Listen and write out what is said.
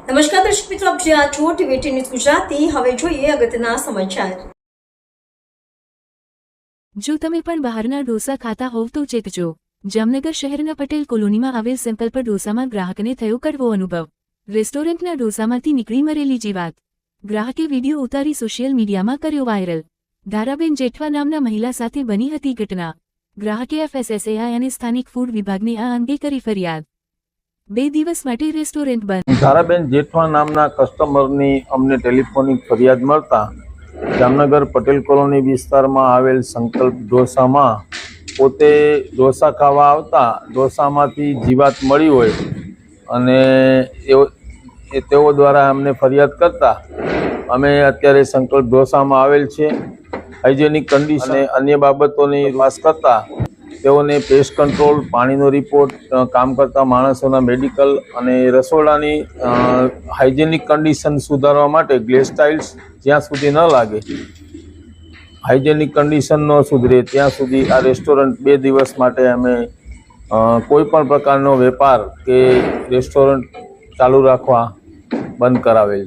નમસ્કાર દર્શક મિત્રો, આપ જોઈ છો ટીવી ન્યૂઝ ગુજરાતી। હવે જોઈએ અગત્યના સમાચાર। જો તમે પણ બહારના ડોસા ખાતા હોવ તો ચેતજો। જામનગર શહેરના પટેલ કોલોનીમાં આવેલ સિમ્પલ પર ડોસામાં ગ્રાહકને થયો કડવો અનુભવ। રેસ્ટોરન્ટના ડોસામાંથી નીકળી મરેલી જીવાત। ગ્રાહકે વિડીયો ઉતારી સોશિયલ મીડિયામાં કર્યો વાયરલ। ધારાબેન જેઠવા નામના મહિલા સાથે બની હતી ઘટના। ગ્રાહકે FSSAI અને સ્થાનિક ફૂડ વિભાગને આ અંગે કરી ફરિયાદ। 2 દિવસ માટે રેસ્ટોરન્ટ બંધ। ધારાબેન જેઠવા નામના કસ્ટમરની અમને ટેલિફોનિક ફરિયાદ મળતા જામનગર પટેલ કોલોની વિસ્તારમાં આવેલ સંકલ્પ ઢોસામાં પોતે ઢોસા ખાવા આવતા ઢોસામાંથી જીવાત મળી હોય અને તેઓ દ્વારા અમને ફરિયાદ કરતા અમે અત્યારે સંકલ્પ ઢોસામાં આવેલ છે। હાઇજેનિક કન્ડિશન અને અન્ય બાબતોની તપાસ કરતા તેઓને પેસ્ટ કંટ્રોલ, પાણીનો રિપોર્ટ, કામ કરતા માણસોના મેડિકલ અને રસોડાની હાઇજેનિક કન્ડિશન સુધારવા માટે ગ્લેસ ટાઇલ્સ જ્યાં સુધી ન લાગે, હાઇજેનિક કન્ડિશન ન સુધરે ત્યાં સુધી આ રેસ્ટોરન્ટ 2 દિવસ માટે અમે કોઈ પણ પ્રકારનો વેપાર કે રેસ્ટોરન્ટ ચાલુ રાખવા બંધ કરાવેલ।